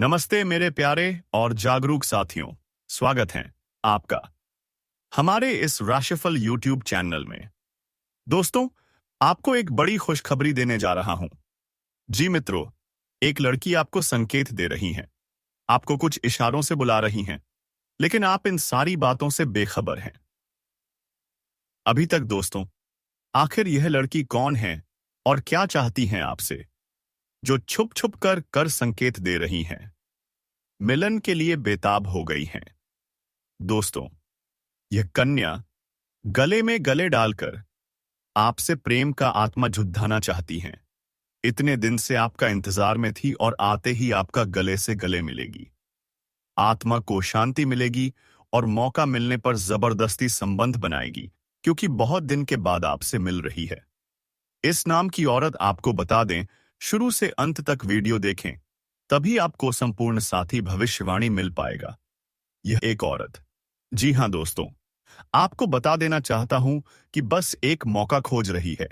नमस्ते मेरे प्यारे और जागरूक साथियों। स्वागत है आपका हमारे इस राशिफल यूट्यूब चैनल में। दोस्तों, आपको एक बड़ी खुशखबरी देने जा रहा हूं। जी मित्रों, एक लड़की आपको संकेत दे रही है, आपको कुछ इशारों से बुला रही हैं, लेकिन आप इन सारी बातों से बेखबर हैं अभी तक। दोस्तों, आखिर यह लड़की कौन है और क्या चाहती हैं आपसे, जो छुप छुप कर संकेत दे रही हैं, मिलन के लिए बेताब हो गई हैं? दोस्तों, यह कन्या गले में गले डालकर आपसे प्रेम का आत्मा झुद्धाना चाहती हैं। इतने दिन से आपका इंतजार में थी और आते ही आपका गले से गले मिलेगी। आत्मा को शांति मिलेगी और मौका मिलने पर जबरदस्ती संबंध बनाएगी, क्योंकि बहुत दिन के बाद आपसे मिल रही है। इस नाम की औरत, आपको बता दें, शुरू से अंत तक वीडियो देखें, तभी आपको संपूर्ण साथी भविष्यवाणी मिल पाएगा। यह एक औरत, जी हां दोस्तों, आपको बता देना चाहता हूं कि बस एक मौका खोज रही है,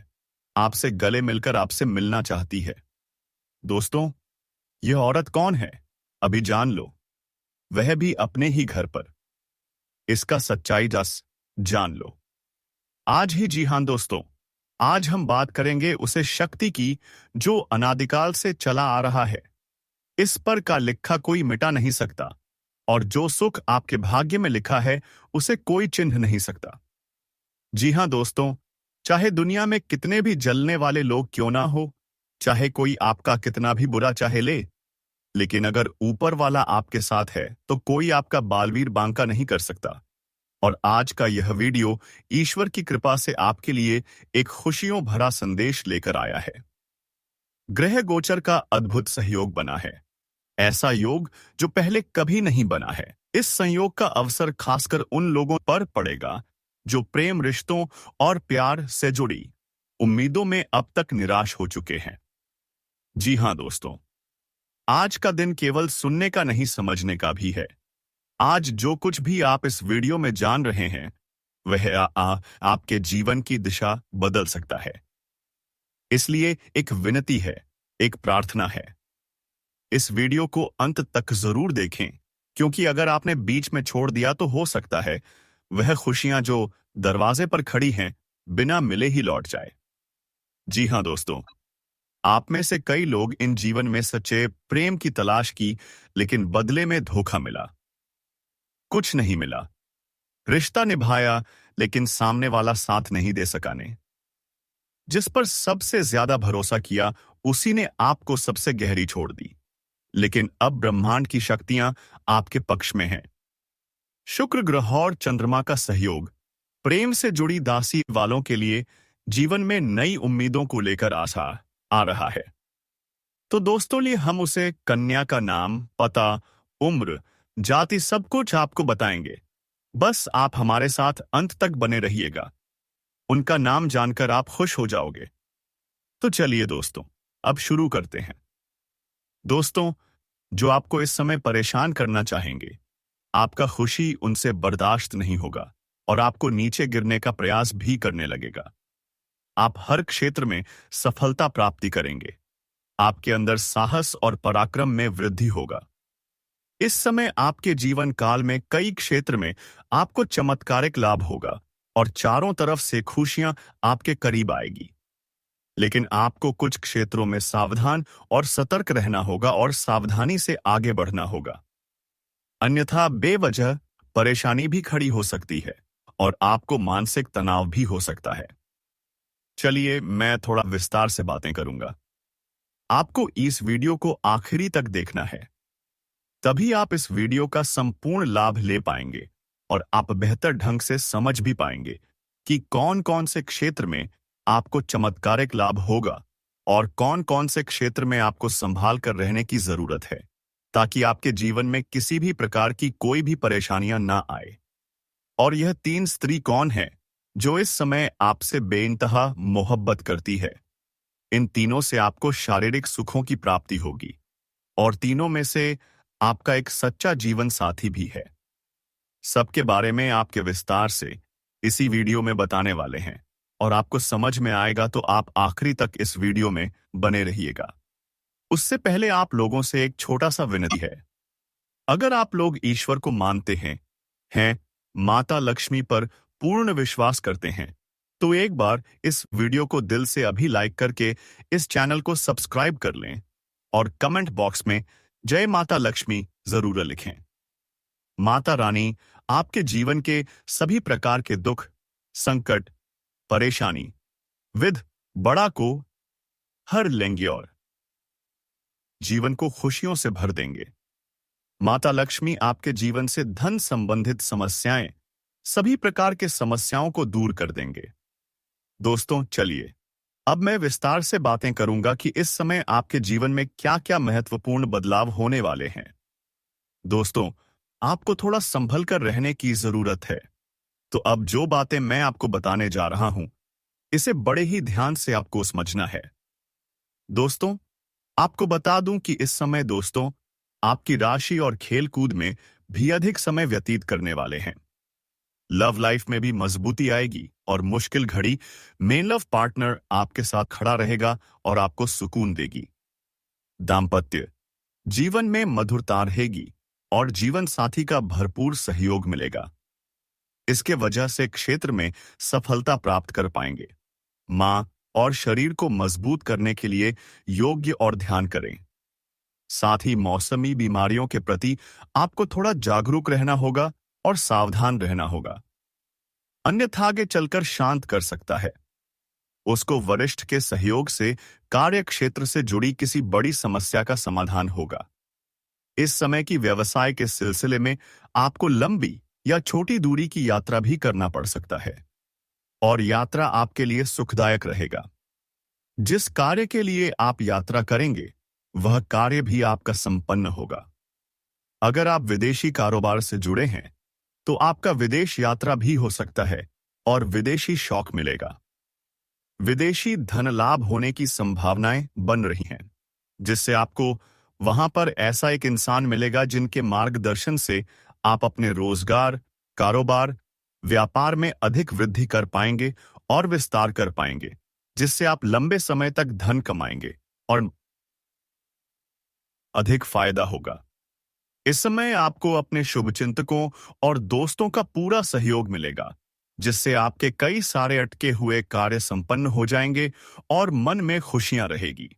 आपसे गले मिलकर आपसे मिलना चाहती है। दोस्तों, यह औरत कौन है, अभी जान लो, वह भी अपने ही घर पर। इसका सच्चाई जान लो आज ही। जी हां दोस्तों, आज हम बात करेंगे उसे शक्ति की, जो अनादिकाल से चला आ रहा है। इस पर का लिखा कोई मिटा नहीं सकता, और जो सुख आपके भाग्य में लिखा है उसे कोई चिन्ह नहीं सकता। जी हां दोस्तों, चाहे दुनिया में कितने भी जलने वाले लोग क्यों ना हो, चाहे कोई आपका कितना भी बुरा चाहे ले, लेकिन अगर ऊपर वाला आपके साथ है तो कोई आपका बालवीर बांका नहीं कर सकता। और आज का यह वीडियो ईश्वर की कृपा से आपके लिए एक खुशियों भरा संदेश लेकर आया है। ग्रह गोचर का अद्भुत सहयोग बना है, ऐसा योग जो पहले कभी नहीं बना है। इस संयोग का अवसर खासकर उन लोगों पर पड़ेगा जो प्रेम रिश्तों और प्यार से जुड़ी उम्मीदों में अब तक निराश हो चुके हैं। जी हां दोस्तों, आज का दिन केवल सुनने का नहीं, समझने का भी है। आज जो कुछ भी आप इस वीडियो में जान रहे हैं, वह आपके जीवन की दिशा बदल सकता है। इसलिए एक विनती है, एक प्रार्थना है, इस वीडियो को अंत तक जरूर देखें, क्योंकि अगर आपने बीच में छोड़ दिया तो हो सकता है वह खुशियां जो दरवाजे पर खड़ी हैं बिना मिले ही लौट जाए। जी हां दोस्तों, आप में से कई लोग इन जीवन में सच्चे प्रेम की तलाश की, लेकिन बदले में धोखा मिला, कुछ नहीं मिला। रिश्ता निभाया, लेकिन सामने वाला साथ नहीं दे सका ने। जिस पर सबसे ज्यादा भरोसा किया, उसी ने आपको सबसे गहरी छोड़ दी। लेकिन अब ब्रह्मांड की शक्तियां आपके पक्ष में हैं। शुक्र ग्रह और चंद्रमा का सहयोग प्रेम से जुड़ी दासी वालों के लिए जीवन में नई उम्मीदों को लेकर आ रहा है। तो दोस्तों, लिए हम उसे कन्या का नाम, पता, उम्र, जाति सब कुछ आपको बताएंगे। बस आप हमारे साथ अंत तक बने रहिएगा। उनका नाम जानकर आप खुश हो जाओगे। तो चलिए दोस्तों, अब शुरू करते हैं। दोस्तों, जो आपको इस समय परेशान करना चाहेंगे, आपका खुशी उनसे बर्दाश्त नहीं होगा और आपको नीचे गिरने का प्रयास भी करने लगेगा। आप हर क्षेत्र में सफलता प्राप्ति करेंगे। आपके अंदर साहस और पराक्रम में वृद्धि होगा। इस समय आपके जीवन काल में कई क्षेत्र में आपको चमत्कारिक लाभ होगा और चारों तरफ से खुशियां आपके करीब आएगी। लेकिन आपको कुछ क्षेत्रों में सावधान और सतर्क रहना होगा और सावधानी से आगे बढ़ना होगा, अन्यथा बेवजह परेशानी भी खड़ी हो सकती है और आपको मानसिक तनाव भी हो सकता है। चलिए, मैं थोड़ा विस्तार से बातें करूंगा। आपको इस वीडियो को आखिरी तक देखना है, तभी आप इस वीडियो का संपूर्ण लाभ ले पाएंगे और आप बेहतर ढंग से समझ भी पाएंगे कि कौन कौन से क्षेत्र में आपको चमत्कारिक लाभ होगा और कौन कौन से क्षेत्र में आपको संभाल कर रहने की जरूरत है, ताकि आपके जीवन में किसी भी प्रकार की कोई भी परेशानियां ना आए। और यह 3 स्त्री कौन है जो इस समय आपसे बेइंतहा मोहब्बत करती है? इन तीनों से आपको शारीरिक सुखों की प्राप्ति होगी और तीनों में से आपका एक सच्चा जीवन साथी भी है। सबके बारे में आपके विस्तार से इसी वीडियो में बताने वाले हैं और आपको समझ में आएगा, तो आप आखिरी तक इस वीडियो में बने रहिएगा। उससे पहले आप लोगों से एक छोटा सा विनती है। अगर आप लोग ईश्वर को मानते हैं, माता लक्ष्मी पर पूर्ण विश्वास करते हैं, तो एक बार इस वीडियो को दिल से अभी लाइक करके इस चैनल को सब्सक्राइब कर लें और कमेंट बॉक्स में जय माता लक्ष्मी जरूर लिखें। माता रानी आपके जीवन के सभी प्रकार के दुख, संकट, परेशानी, विध बड़ा को हर लेंगे और जीवन को खुशियों से भर देंगे। माता लक्ष्मी आपके जीवन से धन संबंधित समस्याएं, सभी प्रकार के समस्याओं को दूर कर देंगे। दोस्तों चलिए, अब मैं विस्तार से बातें करूंगा कि इस समय आपके जीवन में क्या-क्या महत्वपूर्ण बदलाव होने वाले हैं। दोस्तों, आपको थोड़ा संभल कर रहने की जरूरत है। तो अब जो बातें मैं आपको बताने जा रहा हूं, इसे बड़े ही ध्यान से आपको समझना है। दोस्तों, आपको बता दूं कि इस समय दोस्तों आपकी राशि और खेल-कूद में भी अधिक समय व्यतीत करने वाले हैं। लव लाइफ में भी मजबूती आएगी और मुश्किल घड़ी में लव पार्टनर आपके साथ खड़ा रहेगा और आपको सुकून देगी। दाम्पत्य जीवन में मधुरता रहेगी और जीवन साथी का भरपूर सहयोग मिलेगा। इसके वजह से क्षेत्र में सफलता प्राप्त कर पाएंगे। मां और शरीर को मजबूत करने के लिए योग्य और ध्यान करें। साथ ही मौसमी बीमारियों के प्रति आपको थोड़ा जागरूक रहना होगा और सावधान रहना होगा, अन्यथा आगे चलकर शांत कर सकता है। उसको वरिष्ठ के सहयोग से कार्य क्षेत्र से जुड़ी किसी बड़ी समस्या का समाधान होगा। इस समय की व्यवसाय के सिलसिले में आपको लंबी या छोटी दूरी की यात्रा भी करना पड़ सकता है और यात्रा आपके लिए सुखदायक रहेगा। जिस कार्य के लिए आप यात्रा करेंगे, वह कार्य भी आपका संपन्न होगा। अगर आप विदेशी कारोबार से जुड़े हैं, तो आपका विदेश यात्रा भी हो सकता है और विदेशी शौक मिलेगा। विदेशी धन लाभ होने की संभावनाएं बन रही हैं, जिससे आपको वहां पर ऐसा एक इंसान मिलेगा जिनके मार्गदर्शन से आप अपने रोजगार, कारोबार, व्यापार में अधिक वृद्धि कर पाएंगे और विस्तार कर पाएंगे, जिससे आप लंबे समय तक धन कमाएंगे और अधिक फायदा होगा। इस समय आपको अपने शुभचिंतकों और दोस्तों का पूरा सहयोग मिलेगा, जिससे आपके कई सारे अटके हुए कार्य संपन्न हो जाएंगे और मन में खुशियां रहेगी।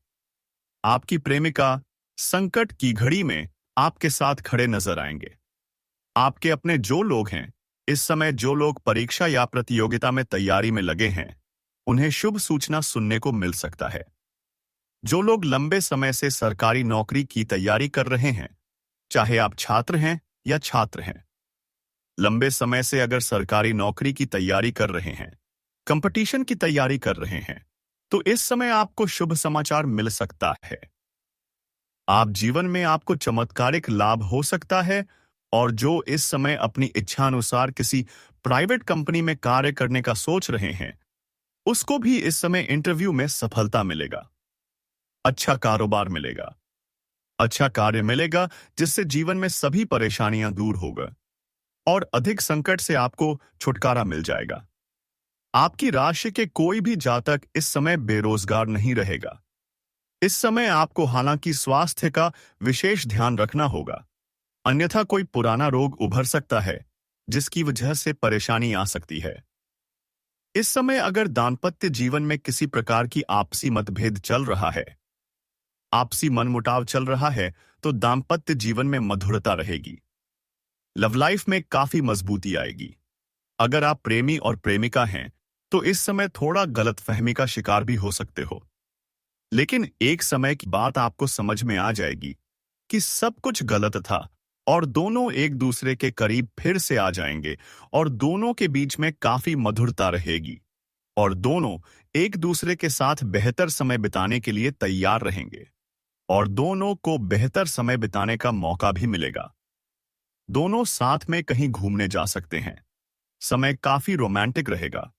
आपकी प्रेमिका संकट की घड़ी में आपके साथ खड़े नजर आएंगे। आपके अपने जो लोग हैं, इस समय जो लोग परीक्षा या प्रतियोगिता में तैयारी में लगे हैं, उन्हें शुभ सूचना सुनने को मिल सकता है। जो लोग लंबे समय से सरकारी नौकरी की तैयारी कर रहे हैं, चाहे आप छात्र हैं या छात्र हैं, लंबे समय से अगर सरकारी नौकरी की तैयारी कर रहे हैं, कंपटीशन की तैयारी कर रहे हैं, तो इस समय आपको शुभ समाचार मिल सकता है। आप जीवन में आपको चमत्कारिक लाभ हो सकता है और जो इस समय अपनी इच्छानुसार किसी प्राइवेट कंपनी में कार्य करने का सोच रहे हैं, उसको भी इस समय इंटरव्यू में सफलता मिलेगा। अच्छा कारोबार मिलेगा, अच्छा कार्य मिलेगा, जिससे जीवन में सभी परेशानियां दूर होगा और अधिक संकट से आपको छुटकारा मिल जाएगा। आपकी राशि के कोई भी जातक इस समय बेरोजगार नहीं रहेगा। इस समय आपको हालांकि स्वास्थ्य का विशेष ध्यान रखना होगा, अन्यथा कोई पुराना रोग उभर सकता है, जिसकी वजह से परेशानी आ सकती है। इस समय अगर दाम्पत्य जीवन में किसी प्रकार की आपसी मतभेद चल रहा है, आपसी मनमुटाव चल रहा है, तो दाम्पत्य जीवन में मधुरता रहेगी। लव लाइफ में काफी मजबूती आएगी। अगर आप प्रेमी और प्रेमिका हैं, तो इस समय थोड़ा गलतफहमी का शिकार भी हो सकते हो, लेकिन एक समय की बात आपको समझ में आ जाएगी कि सब कुछ गलत था और दोनों एक दूसरे के करीब फिर से आ जाएंगे और दोनों के बीच में काफी मधुरता रहेगी और दोनों एक दूसरे के साथ बेहतर समय बिताने के लिए तैयार रहेंगे और दोनों को बेहतर समय बिताने का मौका भी मिलेगा। दोनों साथ में कहीं घूमने जा सकते हैं। समय काफी रोमांटिक रहेगा।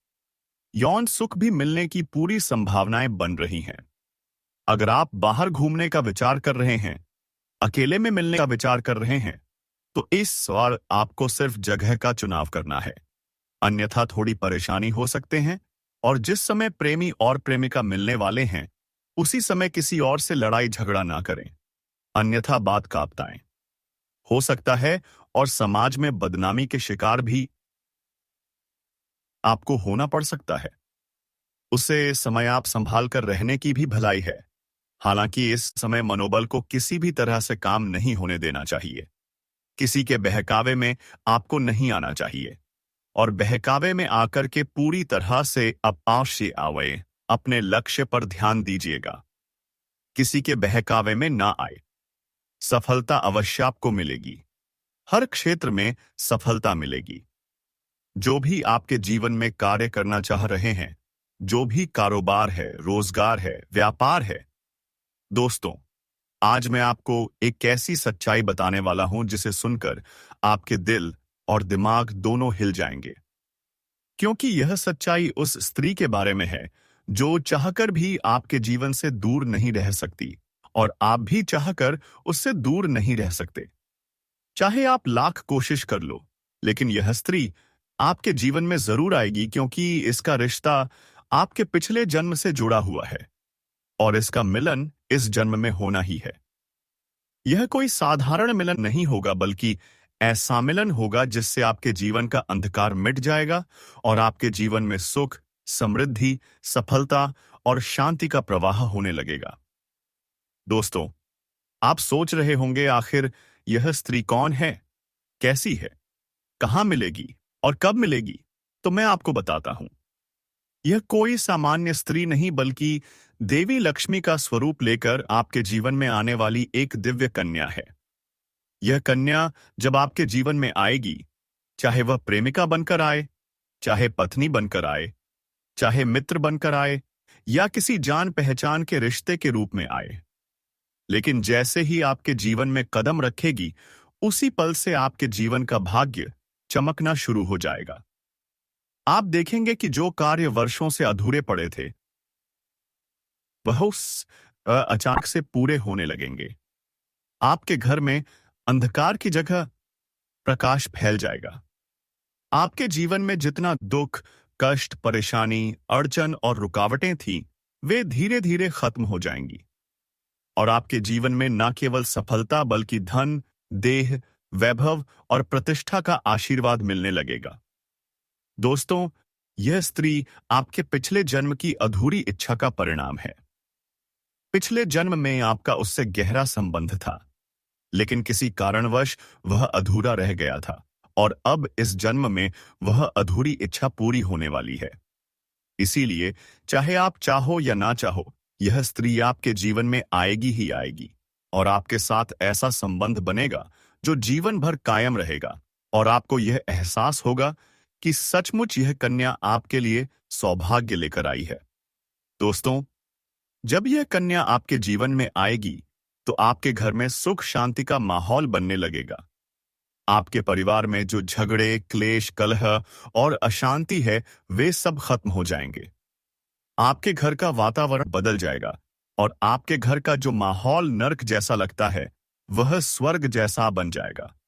यौन सुख भी मिलने की पूरी संभावनाएं बन रही हैं। अगर आप बाहर घूमने का विचार कर रहे हैं, अकेले में मिलने का विचार कर रहे हैं, तो इस बार आपको सिर्फ जगह का चुनाव करना है, अन्यथा थोड़ी परेशानी हो सकते हैं। और जिस समय प्रेमी और प्रेमिका मिलने वाले हैं, उसी समय किसी और से लड़ाई झगड़ा ना करें, अन्यथा बात का आपताएं हो सकता है और समाज में बदनामी के शिकार भी आपको होना पड़ सकता है। उससे समय आप संभाल कर रहने की भी भलाई है। हालांकि इस समय मनोबल को किसी भी तरह से काम नहीं होने देना चाहिए। किसी के बहकावे में आपको नहीं आना चाहिए और बहकावे में आकर के पूरी तरह से अपाश आवे। अपने लक्ष्य पर ध्यान दीजिएगा, किसी के बहकावे में ना आए। सफलता अवश्य आपको मिलेगी, हर क्षेत्र में सफलता मिलेगी। जो भी आपके जीवन में कार्य करना चाह रहे हैं, जो भी कारोबार है, रोजगार है, व्यापार है, दोस्तों, आज मैं आपको एक ऐसी सच्चाई बताने वाला हूं जिसे सुनकर आपके दिल और दिमाग दोनों हिल जाएंगे। क्योंकि यह सच्चाई उस स्त्री के बारे में है जो चाहकर भी आपके जीवन से दूर नहीं रह सकती और आप भी चाहकर उससे दूर नहीं रह सकते। चाहे आप लाख कोशिश कर लो, लेकिन यह स्त्री आपके जीवन में जरूर आएगी, क्योंकि इसका रिश्ता आपके पिछले जन्म से जुड़ा हुआ है और इसका मिलन इस जन्म में होना ही है। यह कोई साधारण मिलन नहीं होगा, बल्कि ऐसा मिलन होगा जिससे आपके जीवन का अंधकार मिट जाएगा और आपके जीवन में सुख, समृद्धि, सफलता और शांति का प्रवाह होने लगेगा। दोस्तों, आप सोच रहे होंगे, आखिर यह स्त्री कौन है, कैसी है, कहां मिलेगी और कब मिलेगी? तो मैं आपको बताता हूं। यह कोई सामान्य स्त्री नहीं, बल्कि देवी लक्ष्मी का स्वरूप लेकर आपके जीवन में आने वाली एक दिव्य कन्या है। यह कन्या जब आपके जीवन में आएगी, चाहे वह प्रेमिका बनकर आए, चाहे पत्नी बनकर आए, चाहे मित्र बनकर आए या किसी जान पहचान के रिश्ते के रूप में आए, लेकिन जैसे ही आपके जीवन में कदम रखेगी, उसी पल से आपके जीवन का भाग्य चमकना शुरू हो जाएगा। आप देखेंगे कि जो कार्य वर्षों से अधूरे पड़े थे, वह अचानक से पूरे होने लगेंगे। आपके घर में अंधकार की जगह प्रकाश फैल जाएगा। आपके जीवन में जितना दुख, कष्ट, परेशानी, अड़चन और रुकावटें थीं, वे धीरे धीरे खत्म हो जाएंगी और आपके जीवन में न केवल सफलता, बल्कि धन, देह, वैभव और प्रतिष्ठा का आशीर्वाद मिलने लगेगा। दोस्तों, यह स्त्री आपके पिछले जन्म की अधूरी इच्छा का परिणाम है। पिछले जन्म में आपका उससे गहरा संबंध था, लेकिन किसी कारणवश वह अधूरा रह गया था और अब इस जन्म में वह अधूरी इच्छा पूरी होने वाली है। इसीलिए चाहे आप चाहो या ना चाहो, यह स्त्री आपके जीवन में आएगी ही आएगी और आपके साथ ऐसा संबंध बनेगा जो जीवन भर कायम रहेगा और आपको यह एहसास होगा कि सचमुच यह कन्या आपके लिए सौभाग्य लेकर आई है। दोस्तों, जब यह कन्या आपके जीवन में आएगी, तो आपके घर में सुख शांति का माहौल बनने लगेगा। आपके परिवार में जो झगड़े, क्लेश, कलह और अशांति है, वे सब खत्म हो जाएंगे। आपके घर का वातावरण बदल जाएगा और आपके घर का जो माहौल नर्क जैसा लगता है, वह स्वर्ग जैसा बन जाएगा।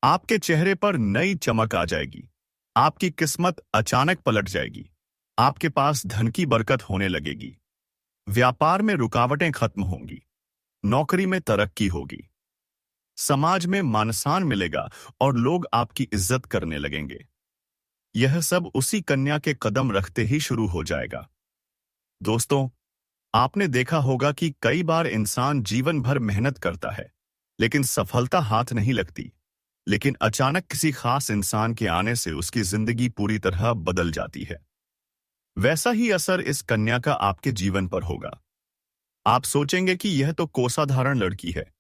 आपके चेहरे पर नई चमक आ जाएगी। आपकी किस्मत अचानक पलट जाएगी। आपके पास धन की बरकत होने लगेगी। व्यापार में रुकावटें खत्म होंगी। नौकरी में तरक्की होगी। समाज में मान-सम्मान मिलेगा और लोग आपकी इज्जत करने लगेंगे। यह सब उसी कन्या के कदम रखते ही शुरू हो जाएगा। दोस्तों, आपने देखा होगा कि कई बार इंसान जीवन भर मेहनत करता है, लेकिन सफलता हाथ नहीं लगती। लेकिन अचानक किसी खास इंसान के आने से उसकी जिंदगी पूरी तरह बदल जाती है। वैसा ही असर इस कन्या का आपके जीवन पर होगा। आप सोचेंगे कि यह तो कोसाधारण लड़की है,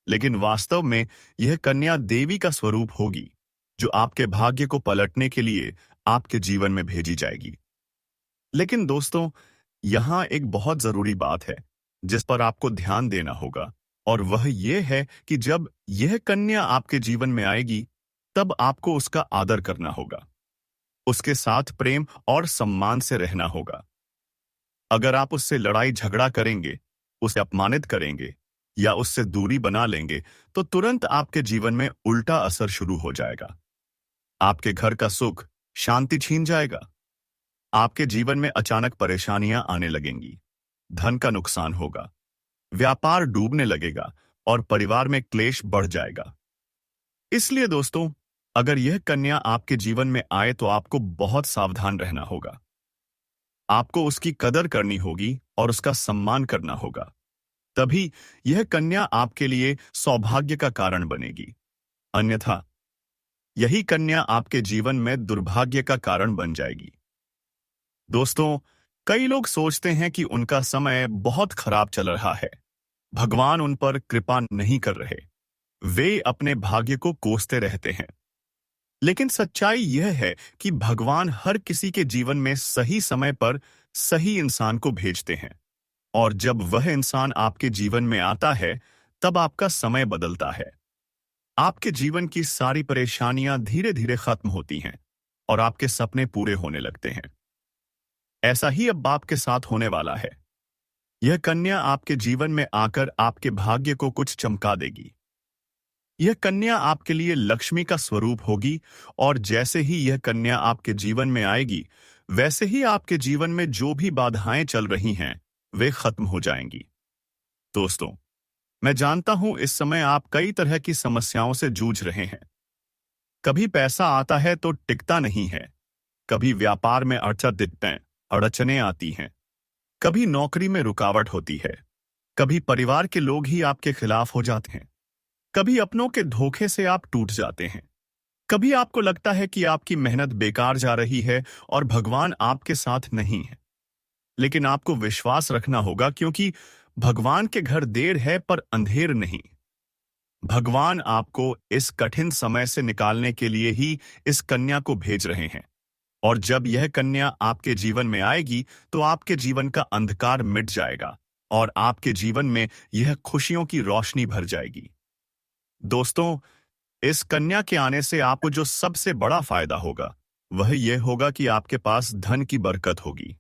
लेकिन वास्तव में यह कन्या देवी का स्वरूप होगी, जो आपके भाग्य को पलटने के लिए आपके जीवन में भेजी जाएगी। लेकिन दोस्तों, यहां एक बहुत जरूरी बात है जिस पर आपको ध्यान देना होगा, और वह यह है कि जब यह कन्या आपके जीवन में आएगी, तब आपको उसका आदर करना होगा। उसके साथ प्रेम और सम्मान से रहना होगा। अगर आप उससे लड़ाई झगड़ा करेंगे, उसे अपमानित करेंगे या उससे दूरी बना लेंगे, तो तुरंत आपके जीवन में उल्टा असर शुरू हो जाएगा। आपके घर का सुख, शांति छीन जाएगा। आपके जीवन में अचानक परेशानियां आने लगेंगी। धन का नुकसान होगा, व्यापार डूबने लगेगा और परिवार में क्लेश बढ़ जाएगा। इसलिए दोस्तों, अगर यह कन्या आपके जीवन में आए तो आपको बहुत सावधान रहना होगा। आपको उसकी कदर करनी होगी और उसका सम्मान करना होगा। तभी यह कन्या आपके लिए सौभाग्य का कारण बनेगी। अन्यथा यही कन्या आपके जीवन में दुर्भाग्य का कारण बन जाएगी। दोस्तों, कई लोग सोचते हैं कि उनका समय बहुत खराब चल रहा है, भगवान उन पर कृपा नहीं कर रहे, वे अपने भाग्य को कोसते रहते हैं। लेकिन सच्चाई यह है कि भगवान हर किसी के जीवन में सही समय पर सही इंसान को भेजते हैं, और जब वह इंसान आपके जीवन में आता है, तब आपका समय बदलता है। आपके जीवन की सारी परेशानियां धीरे धीरे खत्म होती हैं और आपके सपने पूरे होने लगते हैं। ऐसा ही अब आपके साथ होने वाला है। यह कन्या आपके जीवन में आकर आपके भाग्य को कुछ चमका देगी। यह कन्या आपके लिए लक्ष्मी का स्वरूप होगी, और जैसे ही यह कन्या आपके जीवन में आएगी, वैसे ही आपके जीवन में जो भी बाधाएं चल रही हैं, वे खत्म हो जाएंगी। दोस्तों, मैं जानता हूं इस समय आप कई तरह की समस्याओं से जूझ रहे हैं। कभी पैसा आता है तो टिकता नहीं है, कभी व्यापार में अड़चनें आती हैं, कभी नौकरी में रुकावट होती है, कभी परिवार के लोग ही आपके खिलाफ हो जाते हैं, कभी अपनों के धोखे से आप टूट जाते हैं, कभी आपको लगता है कि आपकी मेहनत बेकार जा रही है और भगवान आपके साथ नहीं है। लेकिन आपको विश्वास रखना होगा, क्योंकि भगवान के घर देर है पर अंधेर नहीं। भगवान आपको इस कठिन समय से निकालने के लिए ही इस कन्या को भेज रहे हैं, और जब यह कन्या आपके जीवन में आएगी तो आपके जीवन का अंधकार मिट जाएगा और आपके जीवन में यह खुशियों की रोशनी भर जाएगी। दोस्तों, इस कन्या के आने से आपको जो सबसे बड़ा फायदा होगा, वह यह होगा कि आपके पास धन की बरकत होगी।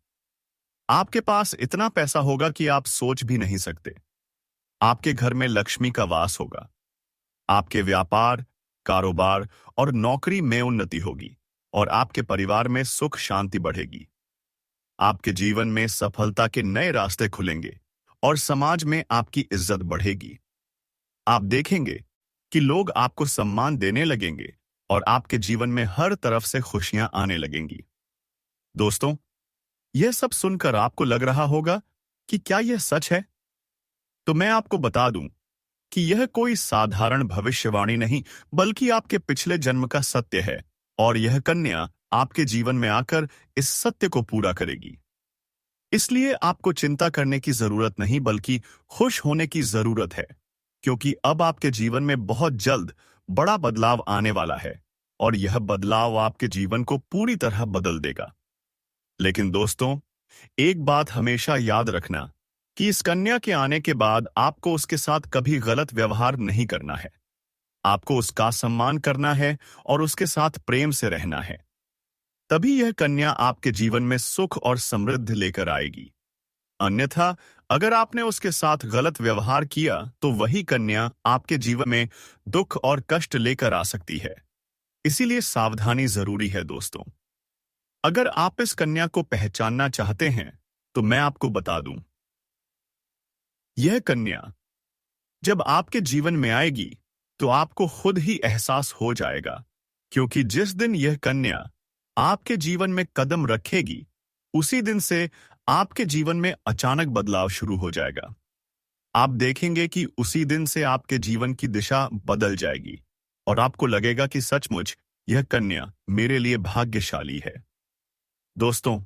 आपके पास इतना पैसा होगा कि आप सोच भी नहीं सकते। आपके घर में लक्ष्मी का वास होगा। आपके व्यापार, कारोबार और नौकरी में उन्नति होगी, और आपके परिवार में सुख शांति बढ़ेगी। आपके जीवन में सफलता के नए रास्ते खुलेंगे और समाज में आपकी इज्जत बढ़ेगी। आप देखेंगे कि लोग आपको सम्मान देने लगेंगे और आपके जीवन में हर तरफ से खुशियां आने लगेंगी। दोस्तों, यह सब सुनकर आपको लग रहा होगा कि क्या यह सच है? तो मैं आपको बता दूं कि यह कोई साधारण भविष्यवाणी नहीं, बल्कि आपके पिछले जन्म का सत्य है, और यह कन्या आपके जीवन में आकर इस सत्य को पूरा करेगी। इसलिए आपको चिंता करने की जरूरत नहीं, बल्कि खुश होने की जरूरत है, क्योंकि अब आपके जीवन में बहुत जल्द बड़ा बदलाव आने वाला है, और यह बदलाव आपके जीवन को पूरी तरह बदल देगा। लेकिन दोस्तों, एक बात हमेशा याद रखना कि इस कन्या के आने के बाद आपको उसके साथ कभी गलत व्यवहार नहीं करना है। आपको उसका सम्मान करना है और उसके साथ प्रेम से रहना है। तभी यह कन्या आपके जीवन में सुख और समृद्धि लेकर आएगी। अन्यथा अगर आपने उसके साथ गलत व्यवहार किया तो वही कन्या आपके जीवन में दुख और कष्ट लेकर आ सकती है। इसीलिए सावधानी जरूरी है दोस्तों। अगर आप इस कन्या को पहचानना चाहते हैं तो मैं आपको बता दूं, यह कन्या जब आपके जीवन में आएगी तो आपको खुद ही एहसास हो जाएगा, क्योंकि जिस दिन यह कन्या आपके जीवन में कदम रखेगी, उसी दिन से आपके जीवन में अचानक बदलाव शुरू हो जाएगा। आप देखेंगे कि उसी दिन से आपके जीवन की दिशा बदल जाएगी और आपको लगेगा कि सचमुच यह कन्या मेरे लिए भाग्यशाली है। दोस्तों,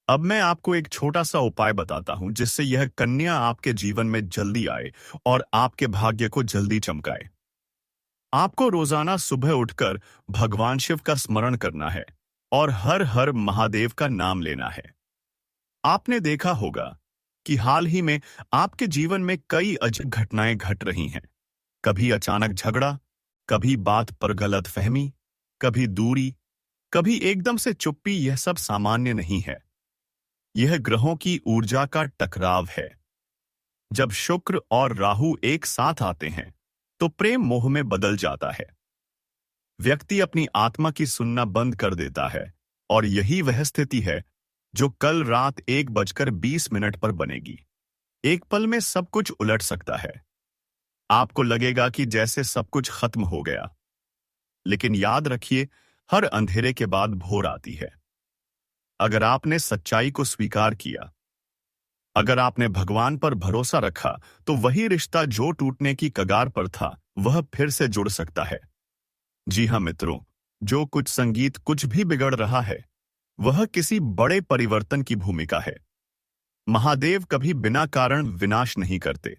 अब मैं आपको एक छोटा सा उपाय बताता हूं, जिससे यह कन्या आपके जीवन में जल्दी आए और आपके भाग्य को जल्दी चमकाए। आपको रोजाना सुबह उठकर भगवान शिव का स्मरण करना है और हर हर महादेव का नाम लेना है। आपने देखा होगा कि हाल ही में आपके जीवन में कई अजीब घटनाएं घट रही हैं। कभी अचानक झगड़ा, कभी बात पर गलतफहमी, कभी दूरी, कभी एकदम से चुप्पी। यह सब सामान्य नहीं है, यह ग्रहों की ऊर्जा का टकराव है। जब शुक्र और राहु एक साथ आते हैं तो प्रेम मोह में बदल जाता है। व्यक्ति अपनी आत्मा की सुनना बंद कर देता है, और यही वह स्थिति है जो कल रात 1:20 पर बनेगी। एक पल में सब कुछ उलट सकता है। आपको लगेगा कि जैसे सब कुछ खत्म हो गया। लेकिन याद रखिए, हर अंधेरे के बाद भोर आती है। अगर आपने सच्चाई को स्वीकार किया, अगर आपने भगवान पर भरोसा रखा, तो वही रिश्ता जो टूटने की कगार पर था, वह फिर से जुड़ सकता है। जी हाँ मित्रों, जो कुछ संगीत कुछ भी बिगड़ रहा है, वह किसी बड़े परिवर्तन की भूमिका है। महादेव कभी बिना कारण विनाश नहीं करते।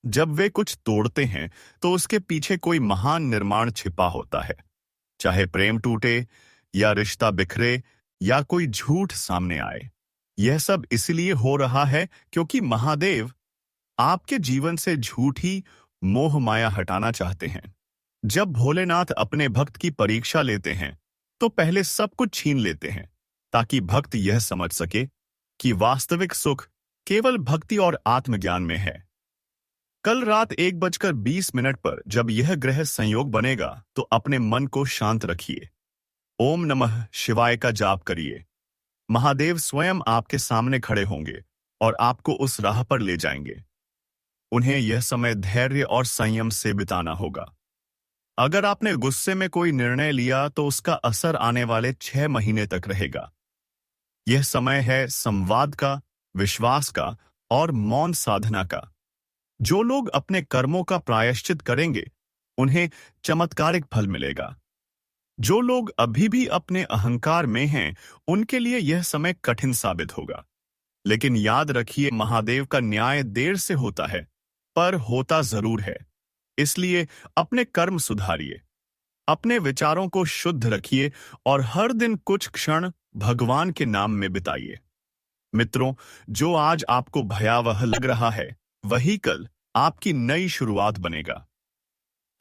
जब वे कुछ तोड़ते हैं, तो उसके पीछे कोई महान निर्माण छिपा होता है। चाहे प्रेम टूटे, या रिश्ता बिखरे, या कोई झूठ सामने आए, यह सब इसलिए हो रहा है क्योंकि महादेव आपके जीवन से झूठी मोह माया हटाना चाहते हैं। जब भोलेनाथ अपने भक्त की परीक्षा लेते हैं, तो पहले सब कुछ छीन लेते हैं, ताकि भक्त यह समझ सके कि वास्तविक सुख केवल भक्ति और आत्मज्ञान में है। कल रात 1:20 पर जब यह ग्रह संयोग बनेगा, तो अपने मन को शांत रखिए। ओम नमः शिवाय का जाप करिए। महादेव स्वयं आपके सामने खड़े होंगे और आपको उस राह पर ले जाएंगे। उन्हें यह समय धैर्य और संयम से बिताना होगा। अगर आपने गुस्से में कोई निर्णय लिया, तो उसका असर आने वाले 6 महीने तक रहेगा। यह समय है संवाद का, विश्वास का और मौन साधना का। जो लोग अपने कर्मों का प्रायश्चित करेंगे, उन्हें चमत्कारिक फल मिलेगा। जो लोग अभी भी अपने अहंकार में हैं, उनके लिए यह समय कठिन साबित होगा। लेकिन याद रखिए, महादेव का न्याय देर से होता है, पर होता जरूर है। इसलिए अपने कर्म सुधारिए, अपने विचारों को शुद्ध रखिए और हर दिन कुछ क्षण भगवान के नाम में बिताइए। मित्रों, जो आज आपको भयावह लग रहा है, वही कल आपकी नई शुरुआत बनेगा।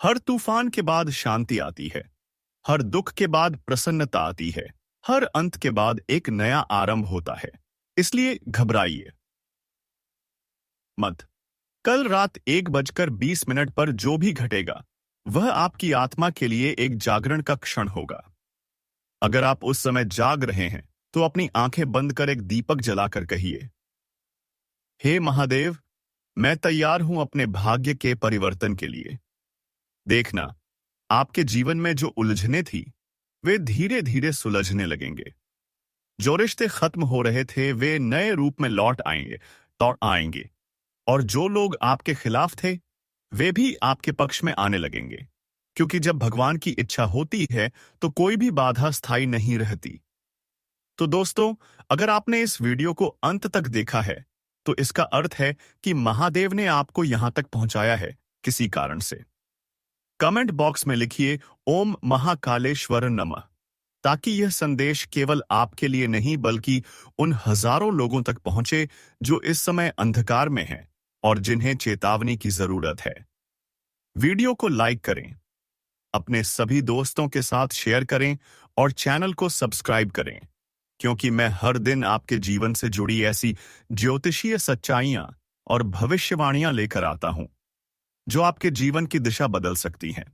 हर तूफान के बाद शांति आती है, हर दुख के बाद प्रसन्नता आती है, हर अंत के बाद एक नया आरंभ होता है। इसलिए घबराइए मत। कल रात 1:20 पर जो भी घटेगा, वह आपकी आत्मा के लिए एक जागरण का क्षण होगा। अगर आप उस समय जाग रहे हैं, तो अपनी आंखें बंद कर एक दीपक जलाकर कहिए, हे महादेव, मैं तैयार हूं अपने भाग्य के परिवर्तन के लिए। देखना, आपके जीवन में जो उलझने थी, वे धीरे धीरे सुलझने लगेंगे। जो रिश्ते खत्म हो रहे थे, वे नए रूप में लौट आएंगे। और जो लोग आपके खिलाफ थे, वे भी आपके पक्ष में आने लगेंगे। क्योंकि जब भगवान की इच्छा होती है, तो कोई भी बाधा स्थायी नहीं रहती। तो दोस्तों, अगर आपने इस वीडियो को अंत तक देखा है, तो इसका अर्थ है कि महादेव ने आपको यहां तक पहुंचाया है किसी कारण से। कमेंट बॉक्स में लिखिए ओम महाकालेश्वर नमः, ताकि यह संदेश केवल आपके लिए नहीं, बल्कि उन हजारों लोगों तक पहुंचे जो इस समय अंधकार में हैं और जिन्हें चेतावनी की जरूरत है। वीडियो को लाइक करें, अपने सभी दोस्तों के साथ शेयर करें और चैनल को सब्सक्राइब करें, क्योंकि मैं हर दिन आपके जीवन से जुड़ी ऐसी ज्योतिषीय सच्चाइयां और भविष्यवाणियां लेकर आता हूं, जो आपके जीवन की दिशा बदल सकती हैं।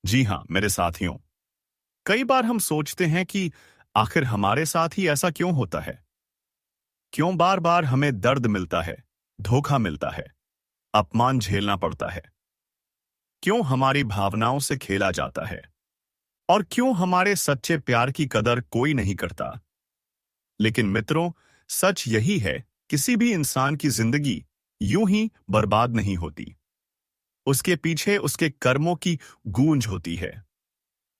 जी हां मेरे साथियों, कई बार हम सोचते हैं कि आखिर हमारे साथ ही ऐसा क्यों होता है। क्यों बार बार हमें दर्द मिलता है, धोखा मिलता है, अपमान झेलना पड़ता है। क्यों हमारी भावनाओं से खेला जाता है, और क्यों हमारे सच्चे प्यार की कदर कोई नहीं करता। लेकिन मित्रों, सच यही है, किसी भी इंसान की जिंदगी यूं ही बर्बाद नहीं होती। उसके पीछे उसके कर्मों की गूंज होती है।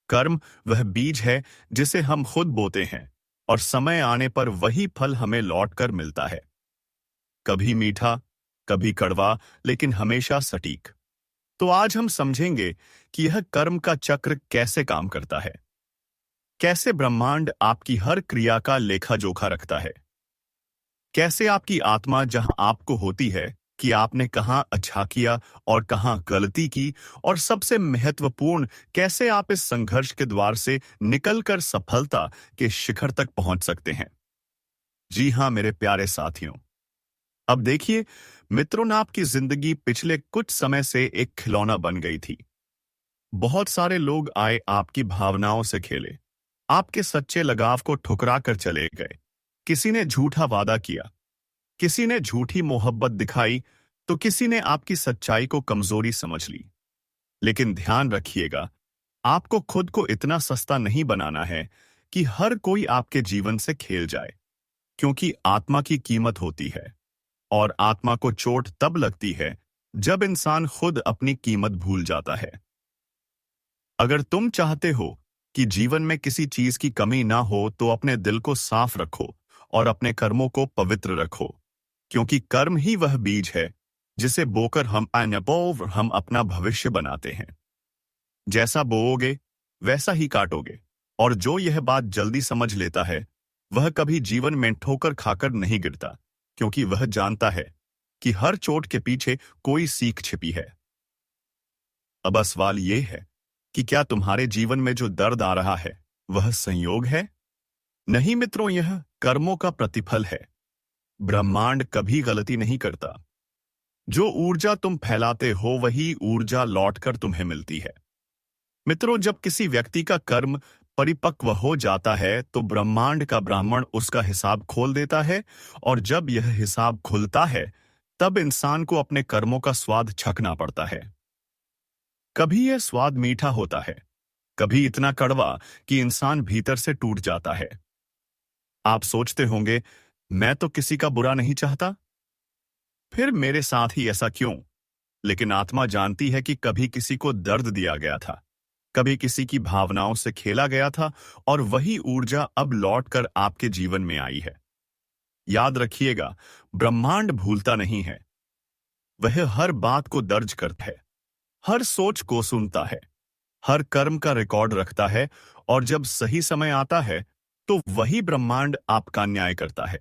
कर्म वह बीज है जिसे हम खुद बोते हैं, और समय आने पर वही फल हमें लौटकर मिलता है। कभी मीठा, कभी कड़वा, लेकिन हमेशा सटीक। तो आज हम समझेंगे कि यह कर्म का चक्र कैसे काम करता है, कैसे ब्रह्मांड आपकी हर क्रिया का लेखा जोखा रखता है, कैसे आपकी आत्मा जहां आपको होती है कि आपने कहां अच्छा किया और कहां गलती की, और सबसे महत्वपूर्ण, कैसे आप इस संघर्ष के द्वार से निकलकर सफलता के शिखर तक पहुंच सकते हैं। जी हां मेरे प्यारे साथियों, अब देखिए मित्रों, ना आपकी जिंदगी पिछले कुछ समय से एक खिलौना बन गई थी। बहुत सारे लोग आए, आपकी भावनाओं से खेले, आपके सच्चे लगाव को ठुकरा कर चले गए। किसी ने झूठा वादा किया, किसी ने झूठी मोहब्बत दिखाई, तो किसी ने आपकी सच्चाई को कमजोरी समझ ली। लेकिन ध्यान रखिएगा, आपको खुद को इतना सस्ता नहीं बनाना है कि हर कोई आपके जीवन से खेल जाए, क्योंकि आत्मा की कीमत होती है और आत्मा को चोट तब लगती है जब इंसान खुद अपनी कीमत भूल जाता है। अगर तुम चाहते हो कि जीवन में किसी चीज की कमी ना हो तो अपने दिल को साफ रखो और अपने कर्मों को पवित्र रखो, क्योंकि कर्म ही वह बीज है जिसे बोकर हम अपना भविष्य बनाते हैं। जैसा बोओगे वैसा ही काटोगे, और जो यह बात जल्दी समझ लेता है वह कभी जीवन में ठोकर खाकर नहीं गिरता, क्योंकि वह जानता है कि हर चोट के पीछे कोई सीख छिपी है। अब सवाल यह है कि क्या तुम्हारे जीवन में जो दर्द आ रहा है वह संयोग है? नहीं मित्रों, यह कर्मों का प्रतिफल है। ब्रह्मांड कभी गलती नहीं करता। जो ऊर्जा तुम फैलाते हो वही ऊर्जा लौटकर तुम्हें मिलती है। मित्रों, जब किसी व्यक्ति का कर्म परिपक्व हो जाता है तो ब्रह्मांड का ब्राह्मण उसका हिसाब खोल देता है, और जब यह हिसाब खुलता है तब इंसान को अपने कर्मों का स्वाद चखना पड़ता है। कभी यह स्वाद मीठा होता है, कभी इतना कड़वा कि इंसान भीतर से टूट जाता है। आप सोचते होंगे, मैं तो किसी का बुरा नहीं चाहता, फिर मेरे साथ ही ऐसा क्यों? लेकिन आत्मा जानती है कि कभी किसी को दर्द दिया गया था, कभी किसी की भावनाओं से खेला गया था, और वही ऊर्जा अब लौटकर आपके जीवन में आई है। याद रखिएगा, ब्रह्मांड भूलता नहीं है। वह हर बात को दर्ज करता है, हर सोच को सुनता है, हर कर्म का रिकॉर्ड रखता है, और जब सही समय आता है तो वही ब्रह्मांड आपका न्याय करता है।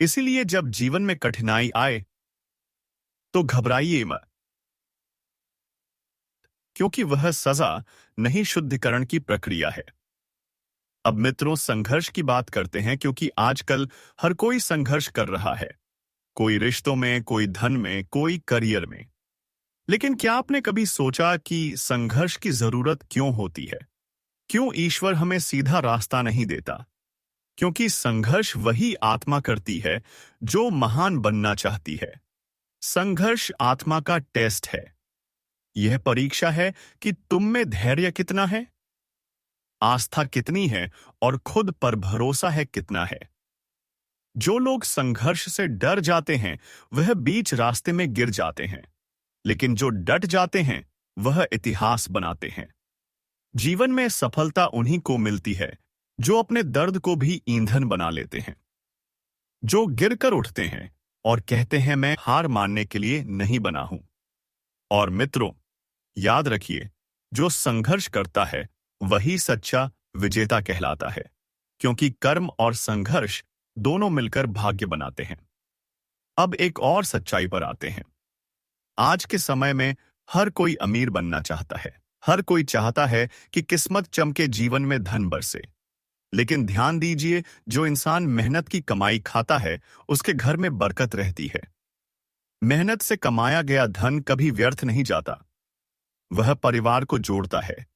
इसीलिए जब जीवन में कठिनाई आए तो घबराइए मत, क्योंकि वह सजा नहीं, शुद्धिकरण की प्रक्रिया है। अब मित्रों, संघर्ष की बात करते हैं, क्योंकि आजकल हर कोई संघर्ष कर रहा है। कोई रिश्तों में, कोई धन में, कोई करियर में। लेकिन क्या आपने कभी सोचा कि संघर्ष की जरूरत क्यों होती है? क्यों ईश्वर हमें सीधा रास्ता नहीं देता? क्योंकि संघर्ष वही आत्मा करती है जो महान बनना चाहती है। संघर्ष आत्मा का टेस्ट है। यह परीक्षा है कि तुम में धैर्य कितना है, आस्था कितनी है, और खुद पर भरोसा है कितना है। जो लोग संघर्ष से डर जाते हैं वह बीच रास्ते में गिर जाते हैं, लेकिन जो डट जाते हैं वह इतिहास बनाते हैं। जीवन में सफलता उन्हीं को मिलती है जो अपने दर्द को भी ईंधन बना लेते हैं, जो गिरकर उठते हैं और कहते हैं, मैं हार मानने के लिए नहीं बना हूं। और मित्रों, याद रखिए, जो संघर्ष करता है वही सच्चा विजेता कहलाता है, क्योंकि कर्म और संघर्ष दोनों मिलकर भाग्य बनाते हैं। अब एक और सच्चाई पर आते हैं। आज के समय में हर कोई अमीर बनना चाहता है, हर कोई चाहता है कि किस्मत चमके, जीवन में धन बरसे। लेकिन ध्यान दीजिए, जो इंसान मेहनत की कमाई खाता है उसके घर में बरकत रहती है। मेहनत से कमाया गया धन कभी व्यर्थ नहीं जाता। वह परिवार को जोड़ता है,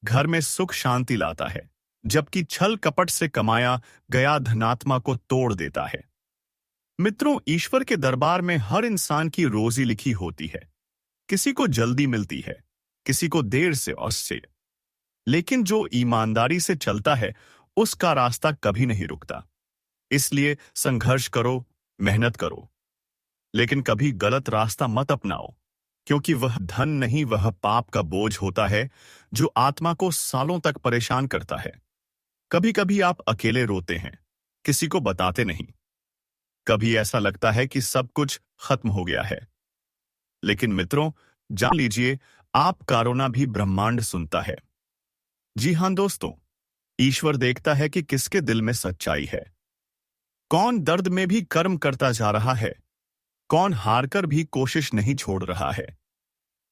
घर में सुख शांति लाता है, जबकि छल कपट से कमाया गया धनात्मा को तोड़ देता है। मित्रों, ईश्वर के दरबार में हर इंसान की रोजी लिखी होती है। किसी को जल्दी मिलती है, किसी को देर से और से, लेकिन जो ईमानदारी से चलता है उसका रास्ता कभी नहीं रुकता। इसलिए संघर्ष करो, मेहनत करो, लेकिन कभी गलत रास्ता मत अपनाओ, क्योंकि वह धन नहीं, वह पाप का बोझ होता है जो आत्मा को सालों तक परेशान करता है। कभी कभी आप अकेले रोते हैं, किसी को बताते नहीं। कभी ऐसा लगता है कि सब कुछ खत्म हो गया है। लेकिन मित्रों, जान लीजिए, आपका रोना भी ब्रह्मांड सुनता है। जी हां दोस्तों, ईश्वर देखता है कि किसके दिल में सच्चाई है, कौन दर्द में भी कर्म करता जा रहा है, कौन हारकर भी कोशिश नहीं छोड़ रहा है।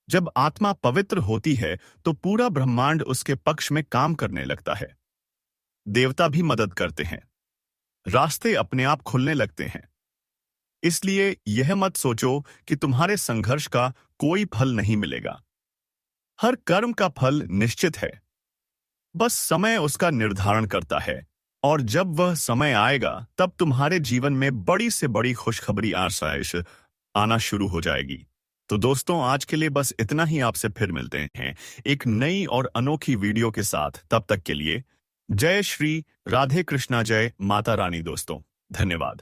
जब आत्मा पवित्र होती है तो पूरा ब्रह्मांड उसके पक्ष में काम करने लगता है। देवता भी मदद करते हैं, रास्ते अपने आप खुलने लगते हैं। इसलिए यह मत सोचो कि तुम्हारे संघर्ष का कोई फल नहीं मिलेगा। हर कर्म का फल निश्चित है, बस समय उसका निर्धारण करता है और जब वह समय आएगा तब तुम्हारे जीवन में बड़ी से बड़ी खुशखबरी आसाइश आना शुरू हो जाएगी। तो दोस्तों, आज के लिए बस इतना ही। आपसे फिर मिलते हैं एक नई और अनोखी वीडियो के साथ। तब तक के लिए जय श्री राधे कृष्णा, जय माता रानी। दोस्तों, धन्यवाद।